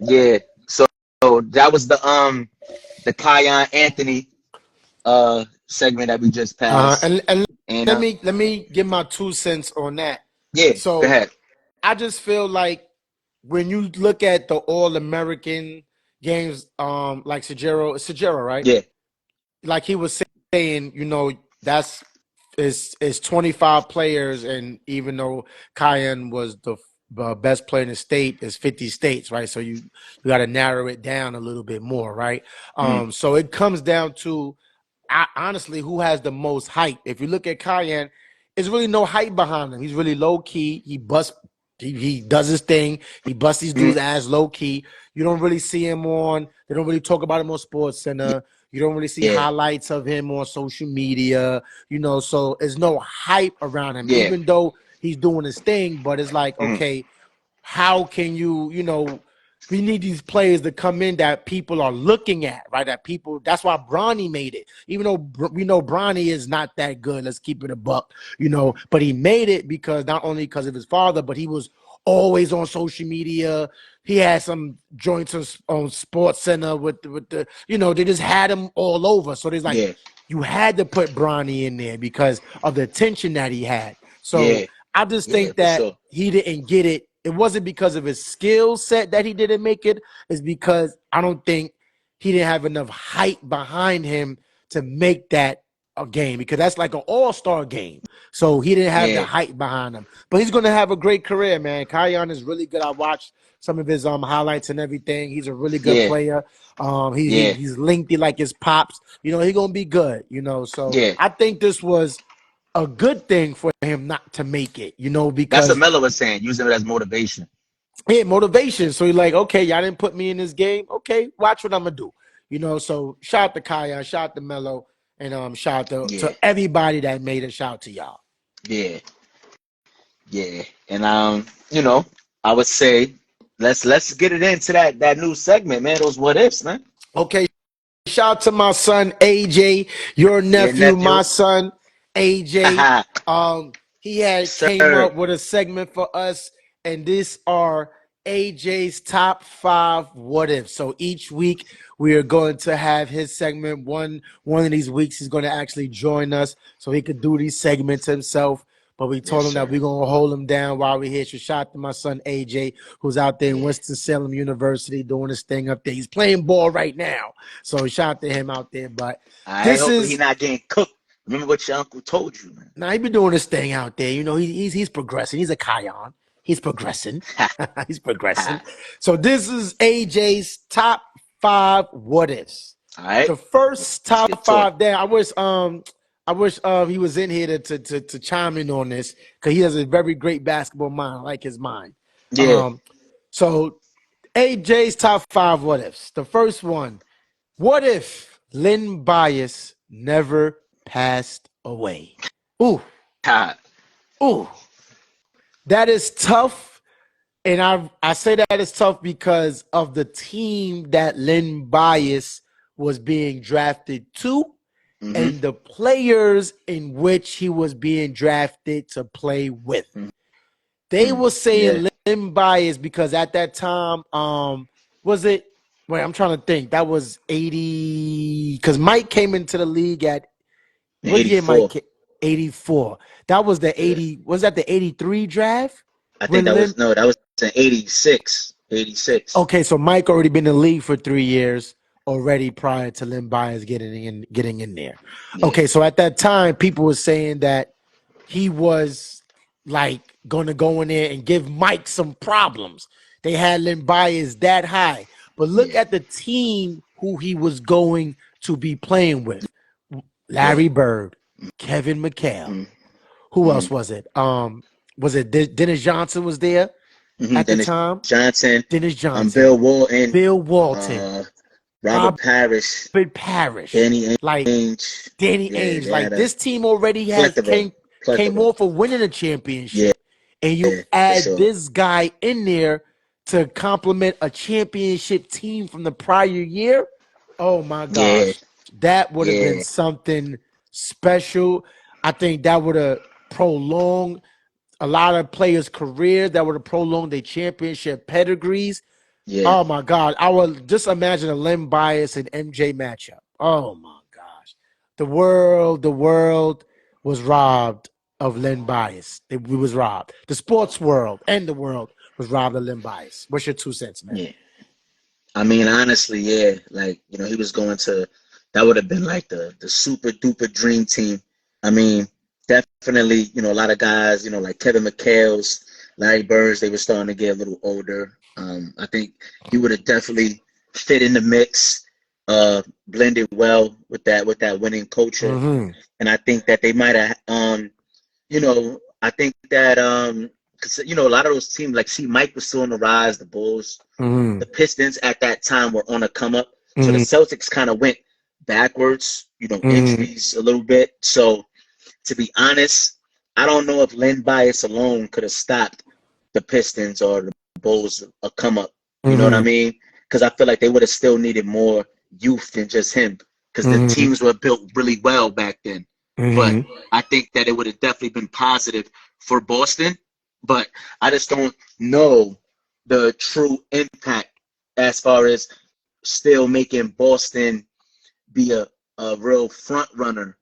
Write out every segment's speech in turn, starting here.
Yeah. So that was the Kion Anthony segment that we just passed. And And let me give my 2 cents on that. yeah, go So ahead. I just feel like when you look at the All American games, like Sajero, right? Yeah. Like he was saying, that's is 25 players, and even though Cayenne was the best player in the state, is 50 states, right? So you got to narrow it down a little bit more, right? Mm, So it comes down to honestly who has the most hype. If you look at Cayenne, there's really no hype behind him. He's really low key. He does his thing. He busts these mm, dudes' ass low key. You don't really see him on. They don't really talk about him on Sports Center. You don't really see yeah. highlights of him on social media. So there's no hype around him, Yeah. even though he's doing his thing. But it's like, Mm, okay, how can we need these players to come in that people are looking at, right? That's why Bronny made it. Even though we know Bronny is not that good, let's keep it a buck, but he made it because not only because of his father, but he was always on social media. He had some joints on Sports Center with the they just had him all over. So there's like, yeah. you had to put Bronny in there because of the attention that he had. So Yeah. I just Yeah, think for that sure. he didn't get it. It wasn't because of his skill set that he didn't make it. It's because I don't think he didn't have enough hype behind him to make that a game, because that's like an all-star game. So he didn't have the Yeah. hype behind him. But he's going to have a great career, man. Kion is really good. I watched some of his highlights and everything. He's a really good Yeah. player. Yeah. He's lengthy like his pops. He's going to be good, So Yeah. I think this was a good thing for him not to make it, That's what because Melo was saying, using it as motivation. he had motivation. So he's like, okay, y'all didn't put me in this game. Okay, watch what I'm gonna do. So shout out to Kaya, shout out to Melo, and shout out Yeah. to everybody that made it. Shout out to y'all. Yeah. Yeah. And I would say let's get it into that new segment, man. Those what ifs, man. Okay, shout out to my son AJ, your Yeah, nephew, my nephew. son AJ. Haha. He had came Sir. up with a segment for us, and these are AJ's top 5 what ifs. So each week we are going to have his segment. One of these weeks he's going to actually join us so he could do these segments himself. But we Yes, told him that sir. we're gonna hold him down while we're here. So shout out to my son AJ, who's out there in Yeah. Winston-Salem University doing his thing up there. He's playing ball right now. So shout out to him out there. But I this hopefully he is not getting cooked. Remember what your uncle told you, man. now he been doing his thing out there. He's progressing. He's a Kion. He's progressing. Ha, He's progressing. ha. So this is AJ's top 5 what ifs. All right. The first Let's top get to it. 5 there. I wish he was in here to chime in on this, because he has a very great basketball mind. I like his mind. Yeah. Um, so AJ's top 5 what ifs. The first one: what if Len Bias never passed away? Ooh, Ha. ooh, that is tough. And I say that it's tough because of the team that Len Bias was being drafted to, Mm-hmm. and the players in which he was being drafted to play with. They Mm-hmm. were Yeah. saying Len Bias because at that time, was it? Wait, I'm trying to think. That was 80, because Mike came into the league at In what year? Mike 84. 84. That was the Yeah. 80. Was that the 83 draft I think when that Len? was no, that was in 86. 86. Okay, so Mike already been in the league for 3 years already prior to Len Bias getting in there. Yeah. Okay, so at that time, people were saying that he was like going to go in there and give Mike some problems. They had Len Bias that high, but look Yeah. at the team who he was going to be playing with: Yeah. Larry Bird, Kevin McHale. Mm-hmm. Who Mm-hmm. else was it? Was it Dennis Johnson was there Mm-hmm. at the Dennis time? Johnson, Dennis Johnson, Bill Walton, Bill Walton, uh, Robert Robert Parrish, Parrish, Danny like Ainge. Danny Yeah, Ainge. they Like had a this team already has plethora, came plethora. off of winning a Yeah, championship, and you for add sure. this guy in there to complement a championship team from the prior year. Oh my Yeah, gosh, that would have been yeah, something special. I think that would have prolonged a lot of players' careers. That would have prolonged their championship pedigrees. Yeah, Oh my God. I would just imagine a Len Bias and MJ matchup. Oh my gosh. The world was robbed of Len Bias. We was robbed. The sports world and the world was robbed of Len Bias. What's your 2 cents, man? yeah. I mean, honestly, yeah. Like, he was going to. That would have been like the super duper dream team. I mean, definitely, a lot of guys, like Kevin McHale's, Larry Birds, they were starting to get a little older. I think he would have definitely fit in the mix, blended well with that winning culture. Mm-hmm. And I think that they might have, I think that, because, a lot of those teams, like, see, Mike was still on the rise, the Bulls, Mm-hmm. the Pistons at that time were on a come up. So the Mm-hmm. Celtics kind of went backwards, Mm-hmm. injuries a little bit. So to be honest, I don't know if Len Bias alone could have stopped the Pistons or the Bulls a come up. You know what I Mm-hmm. mean? Because I feel like they would have still needed more youth than just him. Because the Mm-hmm. teams were built really well back then. But Mm-hmm. I think that it would have definitely been positive for Boston. But I just don't know the true impact as far as still making Boston be a real front runner.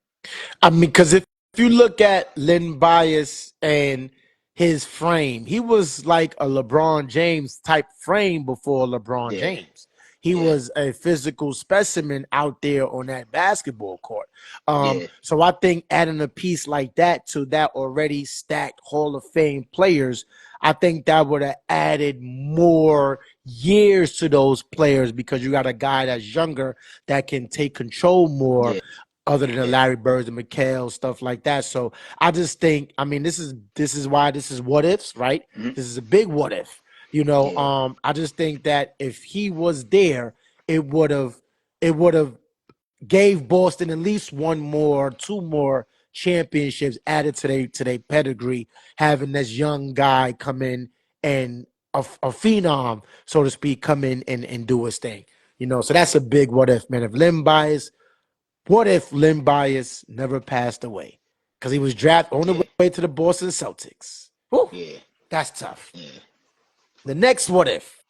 I mean, because if you look at Len Bias and his frame, he was like a LeBron James type frame before LeBron Yeah, James. He yeah, was a physical specimen out there on that basketball court. yeah, So I think adding a piece like that to that already stacked Hall of Fame players, I think that would have added more years to those players because you got a guy that's younger that can take control more yeah, other than the yeah. Larry Birds and McHale, stuff like that. So I just think, I mean, this is why this is what ifs, right? Mhm. This is a big what if. Yeah, I just think that if he was there, it would have gave Boston at least one more, two more championships added to their pedigree, having this young guy come in and a phenom, so to speak, come in and do his thing. So that's a big what if, man. What if Len Bias never passed away? Because he was drafted on the yeah, way to the Boston Celtics. Whew, yeah, that's tough. yeah. The next what if?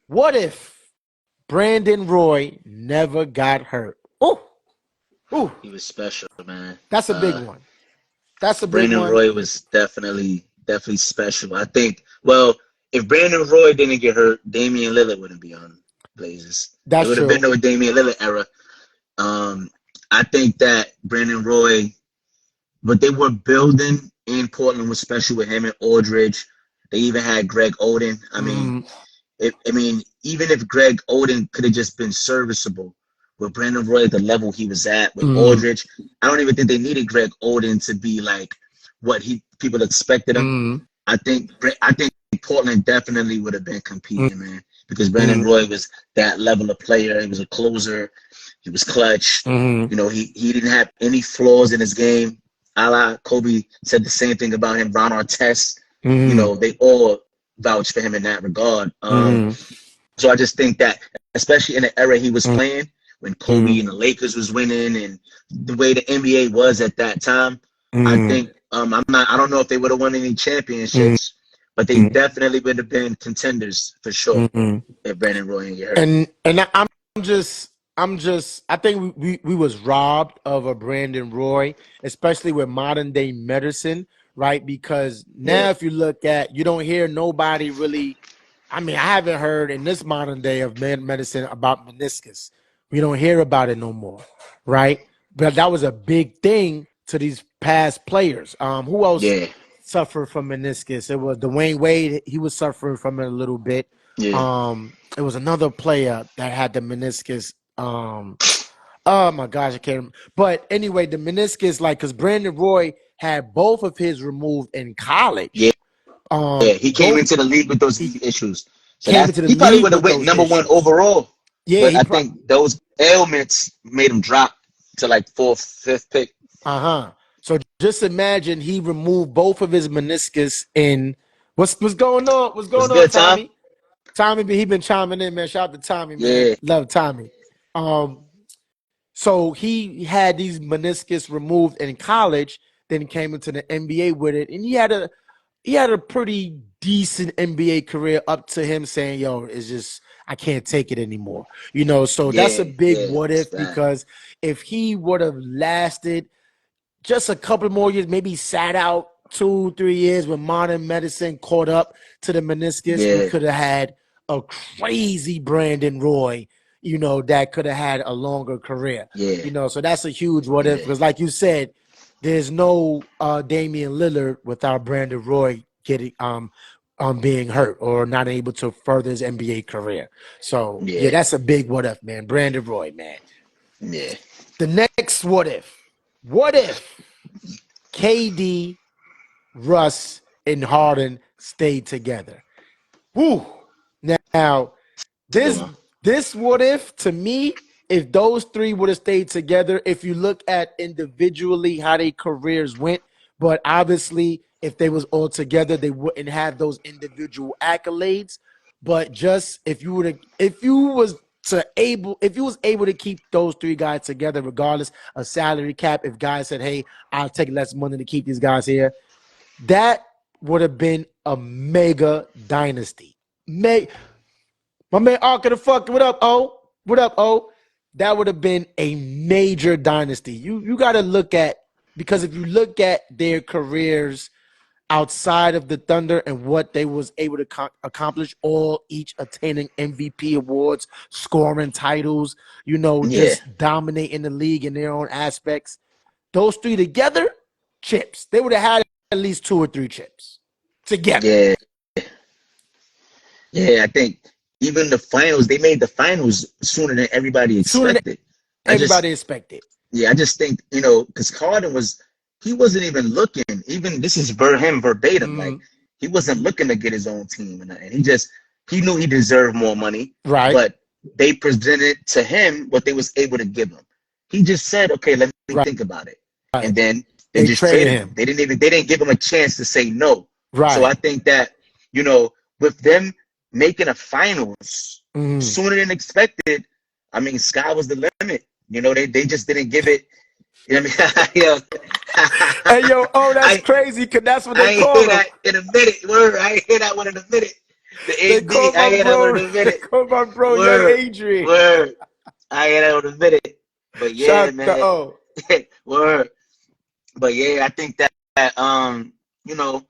What if Brandon Roy never got hurt? Ooh, ooh, He was special, man. that's a big one. That's a big Brandon one. Roy was definitely special. I think. Well, if Brandon Roy didn't get hurt, Damian Lillard wouldn't be on Blazers. It That's would have been true. no Damian Lillard era. Um, I think that Brandon Roy, what they were building in Portland was special with him and Aldridge. They even had Greg Oden. Mm, Even if Greg Oden could have just been serviceable with Brandon Roy at the level he was at with mm, Aldridge, I don't even think they needed Greg Oden to be like what people expected him. mm, I think Portland definitely would have been mm, competing, man, because Brandon mm, Roy was that level of player. He was a closer. He was clutch. mm, He didn't have any flaws in his game. A la Kobe said the same thing about him. Ron Artest, mm, they all vouch for him in that regard. mm, So I just think that, especially in the era he was mm, playing, when Kobe mm, and the Lakers was winning, and the way the NBA was at that time, I mm, think I don't know if they would have won any mm, championships, but they mm, definitely would have been contenders for sure mm. if Brandon Roy didn't get hurt. I'm just I think we was robbed of a Brandon Roy, especially with modern day medicine, right? Because Yeah, now if you look at, you don't hear nobody really. I mean, I haven't heard in this modern day of medicine about meniscus. We don't hear about it no more, right? But that was a big thing to these past players. Who else yeah, suffered from meniscus? It was Dwayne Wade. He was suffering from it a little bit. yeah. It was another player that had the meniscus. Oh my gosh, I can't remember. But anyway, the meniscus, like, because Brandon Roy had both of his removed in Yeah, college. yeah, he came Go, into the league with those he issues. So came that into the he probably league would have with went those number one issues. overall. Yeah, But I think those ailments made him drop to like fourth, fifth pick. uh-huh. So just imagine he removed both of his meniscus in what's going on? What's Was going on, good, Tom? Tommy? Tommy, he been chiming in, man. Shout out to Tommy, man. Yeah, Love Tommy. Um, so he had these meniscus removed in college, then came into the NBA with it, and he had he had a pretty decent NBA career up to him saying, yo, it's just, I can't take it anymore. So that's a Yeah, big yeah, what it's if, bad. because if he would have lasted just a couple more years, maybe sat out 2, 3 years when modern medicine caught up to the meniscus, we Yeah, could have had a crazy Brandon Roy, that could have had a longer career. yeah, So that's a huge what if, yeah, because like you said, there's no Damian Lillard without Brandon Roy getting being hurt or not able to further his NBA career. So yeah, yeah, that's a big what if, man. Brandon Roy, man. yeah. The next what if. What if KD, Russ, and Harden stayed together? Woo! Now, It's a good this one. this what if, to me, if those three would have stayed together, if you look at individually how their careers went, but obviously if they was all together, they wouldn't have those individual accolades. But just if you was able to keep those three guys together, regardless of salary cap, if guys said, hey, I'll take less money to keep these guys here, that would have been a mega dynasty. My man Ark of the fuck, what up, O? What up, O? That would have been a major dynasty. You got to look at, because if you look at their careers outside of the Thunder and what they was able to accomplish, all each attaining MVP awards, scoring titles, Yeah, just dominating the league in their own aspects. Those three together, chips. They would have had at least 2 or 3 chips together. yeah, yeah. I think even the finals, they made the finals sooner than everybody Sooner than expected. I just, everybody expected. yeah, I just think, because Harden he wasn't even looking. Even this is him verbatim. Like Mm, he wasn't looking to get his own team, and he knew he deserved more money, right, but they presented to him what they was able to give him. He just said, "Okay, let me right, think about it," and right. then they They just traded traded him. him. They didn't give him a chance to say no. So Right. I think that you know with them making a finals Mm. sooner than expected, I mean, sky was the limit. They just didn't give it. You know what I mean? Hey, yo, oh, that's I crazy, because that's what they I ain't hear call him. that in a minute. Word, I ain't hear that one in a minute. The They AD, call I my ain't hear that one bro, in a they minute. call my bro Young Word, Adrian. word, I ain't hear that one in a minute. But yeah, Shout out to man, O. word. But yeah, I think that you know,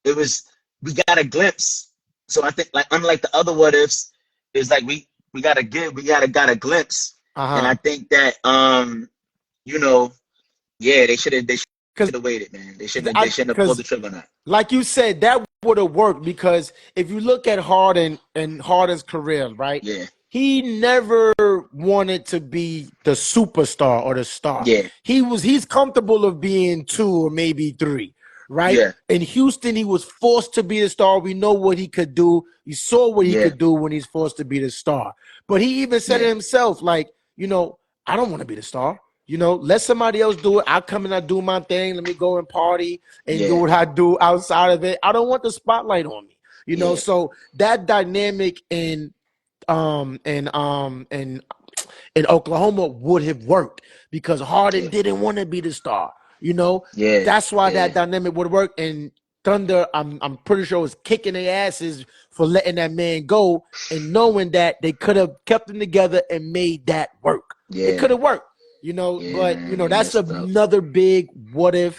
it was we got a glimpse. So I think like unlike the other what ifs, it's like we got a glimpse. And I Uh-huh. think that you know, yeah, they should Because have waited, man. They shouldn't have pulled the trigger on that. like you said, that would have worked, because if you look at Harden and Harden's career, right, Yeah, he never wanted to be the superstar or the star. yeah, He's comfortable of being 2 or maybe 3, right? yeah, In Houston, he was forced to be the star. We know what he could do. You saw what he yeah, could do when he's forced to be the star. But he even said it yeah, himself, like, I don't want to be the star. Let somebody else do it. I come and I do my thing. Let me go and party and do yeah, what I do outside of it. I don't want the spotlight on me. yeah, So that dynamic in Oklahoma would have worked, because Harden yeah, didn't want to be the star. yeah, That's why yeah, that dynamic would work. And Thunder, I'm pretty sure, was kicking their asses for letting that man go, and knowing that they could have kept them together and made that work. It yeah, could have worked, yeah, but man. They that's messed up. another big what Yeah,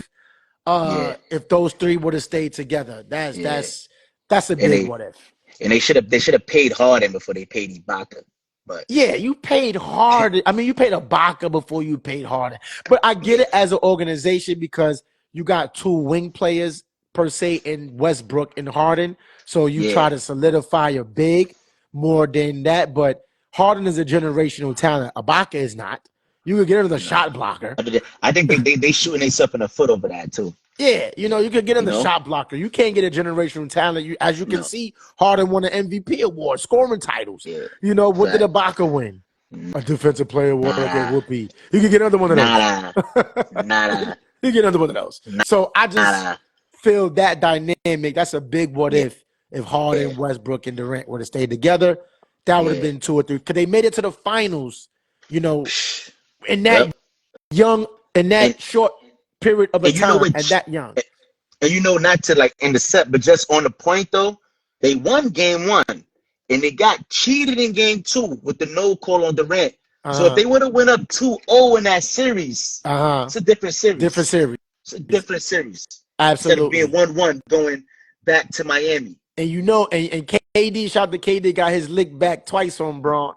if those three would have stayed together. That's yeah. that's that's a And big they what if. and they should have paid Harden before they paid Ibaka. But Yeah, you paid Harden. I mean, you paid Ibaka before you paid Harden. But I get yeah, it as an organization, because you got 2 wing players per se in Westbrook and Harden. So you yeah. try to solidify your big more than that. But Harden is a generational talent. Ibaka is not. You could get another Nah. shot blocker. I think they shooting themselves in the foot over that too. Yeah, you could get You in the know? shot blocker. You can't get a generational talent. As you can No. see, Harden won an MVP award, scoring titles. Yeah. What did Fact. Ibaka win? A defensive player award. Okay, Nada. whoopee. You can get another one of those. Nada. Nada. You get another one of those. So I just Nada. feel that dynamic. That's a big what Yeah. if Harden, Yeah. Westbrook, and Durant would have stayed together. That would have Yeah. been 2 or 3. Because they made it to the finals, you know, in that Yep. young, in And that short period of a and you know time, what? and that young. And not to like intercept, but just on the point though, they won game one, and they got cheated in game two with the no call on Durant. So if Uh-huh. they would have went up 2-0 in that series, Uh-huh. it's a different Different series. series. It's a different series instead of being Absolutely. 1-1 going back to Miami. And and KD, shout out to KD, got his lick back twice on Braun.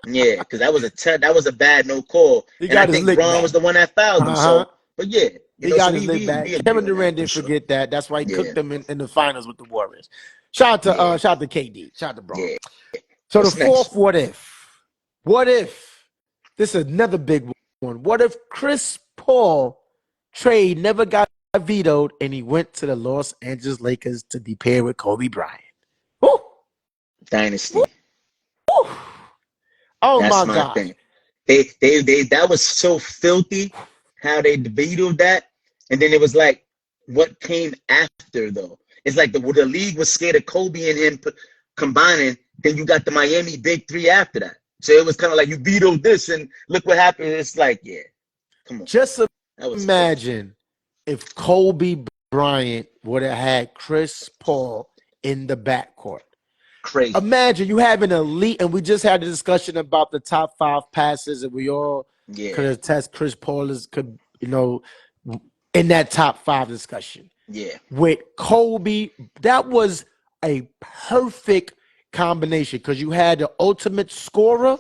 Yeah, because that was a bad no call, He and I got his think lick Braun was back. the one that fouled him. Uh-huh. So, but yeah, He so got his lick we back. agree Kevin on that Durant for didn't sure. forget that. That's why he Yeah, cooked them in the finals with the Warriors. Shout out to KD. Shout out to Braun. yeah. So the What's fourth next? what if? What if? This is another big one. What if Chris Paul trade never got vetoed and he went to the Los Angeles Lakers to be paired with Kobe Bryant? Woo! Dynasty. Woo! Oh That's my my gosh. thing. That was so filthy how they vetoed that, and then it was like what came after though. It's like the league was scared of Kobe and him combining. Then you got the Miami Big Three after that. So it was kind of like you vetoed this, and look what happened. It's like, yeah, come on, Just that was filthy. imagine if Kobe Bryant would have had Chris Paul in the backcourt. Crazy. Imagine you have an elite, and we just had a discussion about the top 5 passes, and we all Yeah, could attest Chris Paul in that top 5 discussion. yeah, With Kobe, that was a perfect combination because you had the ultimate scorer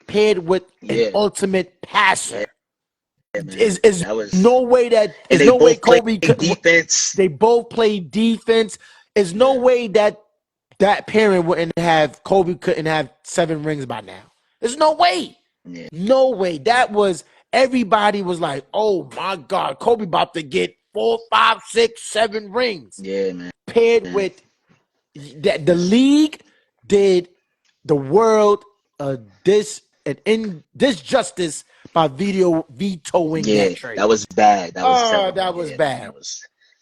paired with an yeah, ultimate passer. yeah, man. Is That was, no way that and is they no way both played Kobe could. defense. They both played defense. Is no Yeah, way that pairing wouldn't have Kobe couldn't have 7 rings by now. There's no way. yeah, No way. That was everybody was like, oh my God, Kobe about to get 4, 5, 6, 7 rings. yeah, man. Paired with that the league did the world this justice by vetoing Yeah, that trade. that was bad. That was Oh, terrible. that was Yeah, man, bad.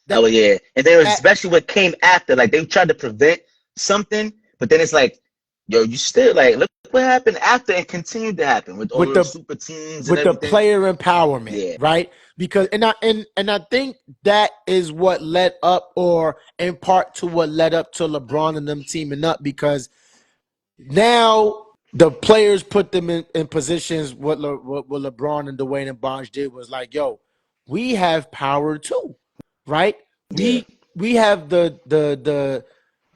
that was yeah. And then That especially what came after, like they tried to prevent something, but then it's like, yo, you still like look what happened after and continued to happen with all with those the super teams and with the everything. player empowerment, Yeah, right? Because and I think that is what led up, or in part to what led up to LeBron and them teaming up, because now the players put them in positions. What LeBron and Dwayne and Bonge did was like, yo, we have power too, right? yeah, We have the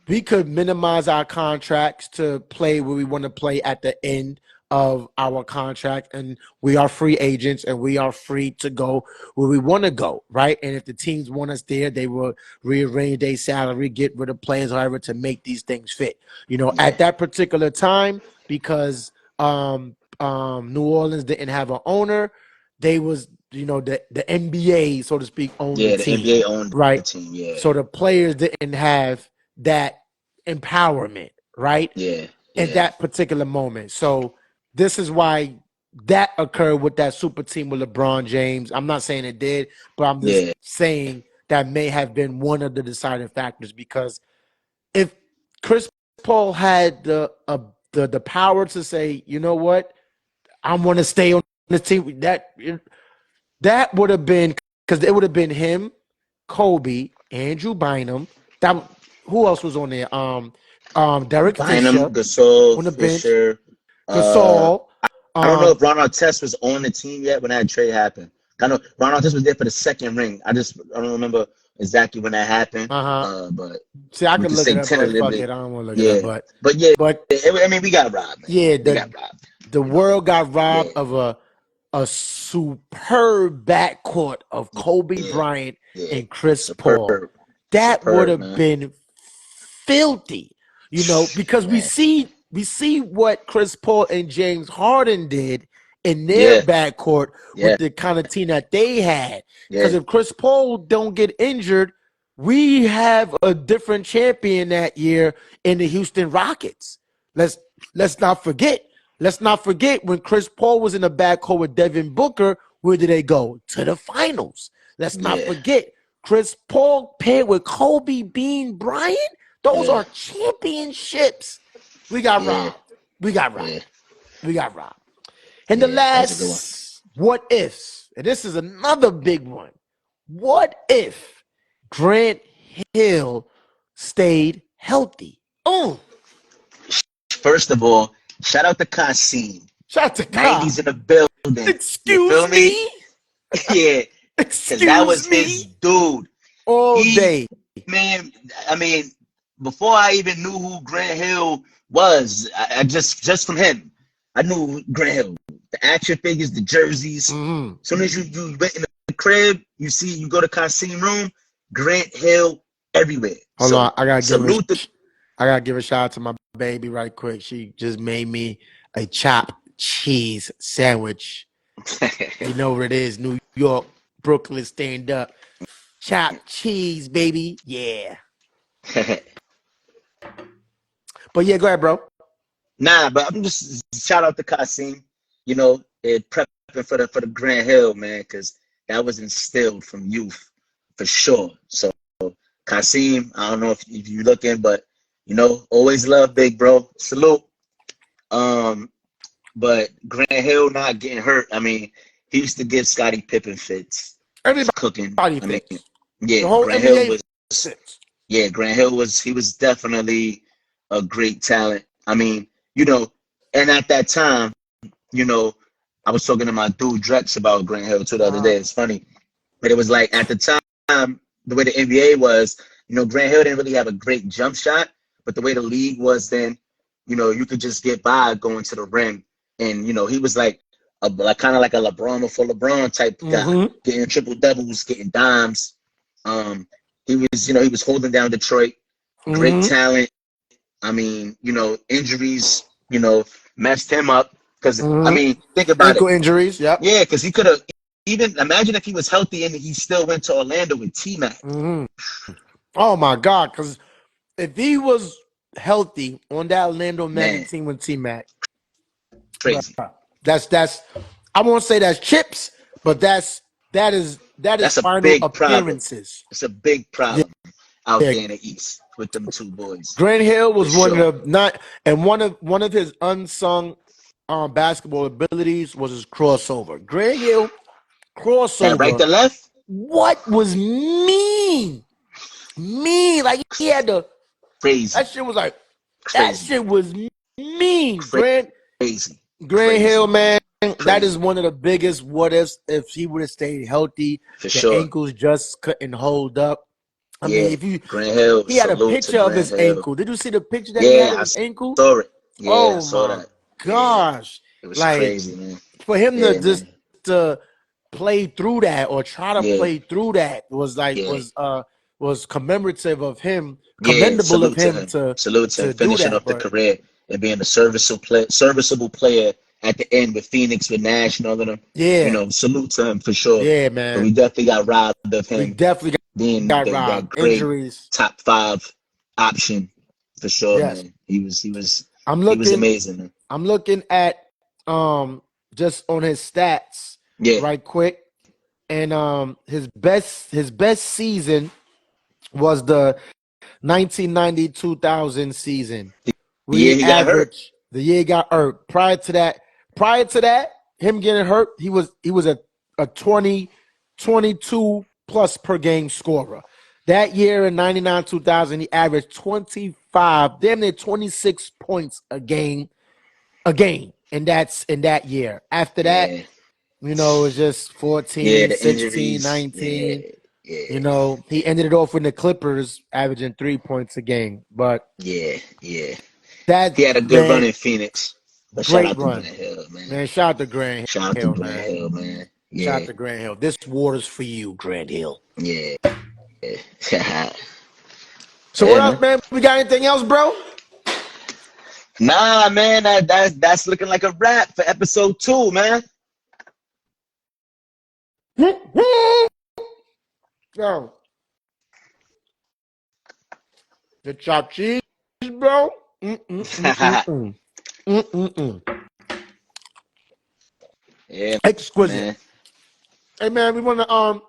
we could minimize our contracts to play where we want to play at the end of our contract, and we are free agents and we are free to go where we want to go, right? And if the teams want us there, they will rearrange their salary, get rid of players, however, to make these things fit. yeah, At that particular time, because New Orleans didn't have an owner, they was the NBA, so to speak, owned the yeah. The team, NBA owned the right? team. Yeah, So the players didn't have that empowerment, right? yeah, In yeah, that particular moment. So this is why that occurred with that super team with LeBron James. I'm not saying it did, but I'm just yeah, saying that may have been one of the deciding factors, because if Chris Paul had the power to say, you know what, I want to stay on the team, that would have been, because it would have been him, Kobe, Andrew Bynum. That who else was on there? Derek Bynum, Fisher Gasol, on the bench, Fisher. Gasol. I don't know Um, if Ron Artest was on the team yet when that trade happened. I know Ron Artest was there for the second ring. I don't remember exactly when that happened. uh-huh. But See, I we could can look it say up, but fuck tentatively, it, I don't want to look it up. yeah. But But yeah, but I mean, we got robbed, man. yeah, We got robbed. the world got Yeah, robbed of a superb backcourt of Kobe yeah, Bryant yeah. and Chris Paul. Superb, That would superb, have man. been filthy, because we Man, see what Chris Paul and James Harden did in their yeah, backcourt yeah, with the kind of team that they had. Because yeah, if Chris Paul don't get injured, we have a different champion that year in the Houston Rockets. Let's let's not forget. Let's not forget when Chris Paul was in the backcourt with Devin Booker. Where did they go? To the finals. Let's not yeah, forget Chris Paul paired with Kobe Bean Bryant. Those yeah, are championships. We got yeah, robbed. We got robbed. yeah, We got robbed. And the yeah. That was a good one. last what ifs, and this is another big one. What if Grant Hill stayed healthy? Oh, First of all, shout out to Kasim. shout out to God. 90s in the building. You feel Excuse me? me. Yeah, because that was Excuse his me. dude. All He, day. man, I mean, before I even knew who Grant Hill was, I just from him, I knew Grant Hill. The action figures, the jerseys. Mm-hmm. As soon as you went in the crib, you go to Kasim room, Grant Hill everywhere. Hold on, So salute the I gotta give a shout out to my baby right quick. She just made me a chopped cheese sandwich. You know what it is, New York, Brooklyn, stand up. Chopped cheese, baby. Yeah. But yeah, go ahead, bro. Nah, but I'm just shout out to Kasim, prepping for the Grant Hill, man, because that was instilled from youth for sure. So Kasim, I don't know if you're looking, but always love big bro. Salute. Um, but Grant Hill not getting hurt. I mean, he used to give Scottie Pippen fits. Cooking. Everybody I mean, fits. The yeah, whole Grant Hill NBA was fits. yeah, Grant Hill was definitely a great talent. I mean, and at that time, you know, I was talking to my dude Drex about Grant Hill too the other day. It's funny. But it was like at the time, the way the NBA was, Grant Hill didn't really have a great jump shot, but the way the league was then, you could just get by going to the rim. And, he was like kind of like a LeBron before LeBron type guy, Mm-hmm. getting triple doubles, getting dimes. He was holding down Detroit, great Mm-hmm. talent. I mean, injuries, messed him up. Because, I Mm-hmm. mean, think about it. Ankle injuries. Yep. Yeah, because he could have even imagine if he was healthy and he still went to Orlando with T Mac. Mm-hmm. Oh my God! Because if he was healthy on that Orlando Magic Man, team with T Mac, crazy. that's I won't say that's chips, but that is That's a final big problem. appearances. It's a big Yeah, problem out yeah. there in the East with them two boys, Grant Hill for was one sure. of the not and one of his unsung basketball abilities was his crossover. Grant Hill That right crossover. to left, What was mean? Mean. Like he had to crazy, that shit was like that crazy, shit was mean. crazy, Grant Hill, crazy, man, that is crazy, one of the biggest what ifs if he would have stayed healthy. for The sure. ankles just couldn't hold up. I mean, Yeah, if you Grant Hill. he had a Salute to picture of Grant his Hill. ankle. Did you see the picture that he had Yeah, of I his ankle? saw it. Yeah, I Oh saw my that. Yeah, gosh. it was Like crazy, man. for him to Yeah, just man. to play through that or try to Yeah, play through that was like yeah. was commemorative of him, Yeah, commendable of salute to him him. Salute to him to do finishing that. off the But career and being a serviceable player at the end with Phoenix, with Nash and all of them. yeah, Salute to him for sure. yeah, But man. we definitely got robbed of We him definitely being got that robbed. great Injuries. top five option for sure, Yes. man. He was I'm he was looking amazing, man. I'm looking at just on his stats Yeah, right quick. And his best season was the 1990-2000 season. the We year he got hurt. averaged the year he got hurt. Prior to that, him getting hurt, he was a 22 plus per game scorer. That year in 99-2000, he averaged 25, damn near 26 points a game. And that's in that year. After that, Yeah, it's just yeah. 14, The 16, injuries. Yeah, 19. yeah, He ended it off with the Clippers averaging 3 points a game. But yeah, yeah. that, He had a good run man, in Phoenix. But shout great out to run. Grant Hill, man. Man, shout out to Grant Shout out to Hill, Grant man. Hill, man. Shout out Yeah, to Grant Hill. This water's for you, Grant Hill. yeah, yeah. So what Yeah, else, man. man? We got anything else, bro? Nah, man. That's looking like a wrap for episode 2, man. Yo, the chopped cheese, bro. Mm-mm-mm-mm-mm. Mm-mm-mm. Yeah, Exquisite. man. Hey, man, we want to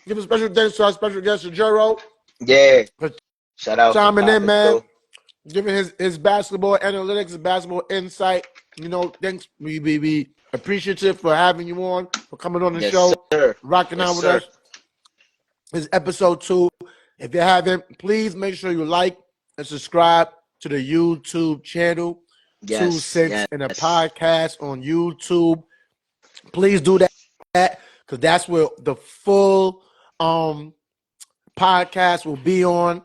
give a special thanks to our special guest, Jero, Yeah. for Shout out for chiming in, popping man. through. Giving his basketball analytics, his basketball insight. Thanks. We be appreciative for having you on, for coming on the Yes, show, sir. rocking Yes, out with sir. us. This is episode 2. If you haven't, please make sure you like and subscribe to the YouTube channel. 2 Cents in a Podcast on YouTube. Please do that because that's where the full podcast will be on.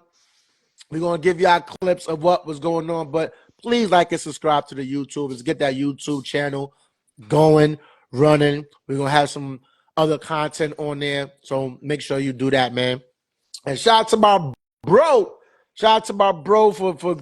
We're going to give you our clips of what was going on, but please like and subscribe to the YouTube. Let's get that YouTube channel going, running. We're going to have some other content on there, so make sure you do that, man. And shout out to my bro. Shout out to my bro for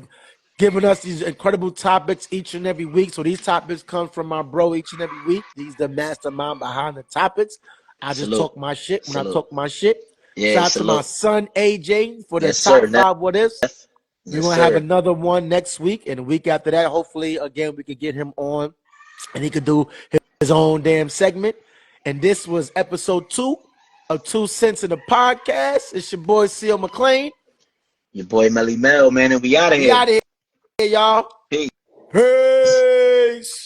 giving us these incredible topics each and every week. So these topics come from my bro each and every week. He's the mastermind behind the topics. I just talk my shit when I talk my shit. Yeah, shout out to my son AJ for the top sir. 5 with us. We're going to have another one next week, and the week after that, hopefully, again, we could get him on, and he could do his own damn segment. And this was episode 2 of 2 Cents in the Podcast. It's your boy, C.O. McLean. Your boy, Melly Mel, man, and we out of here. We out of here, y'all. Peace. Peace.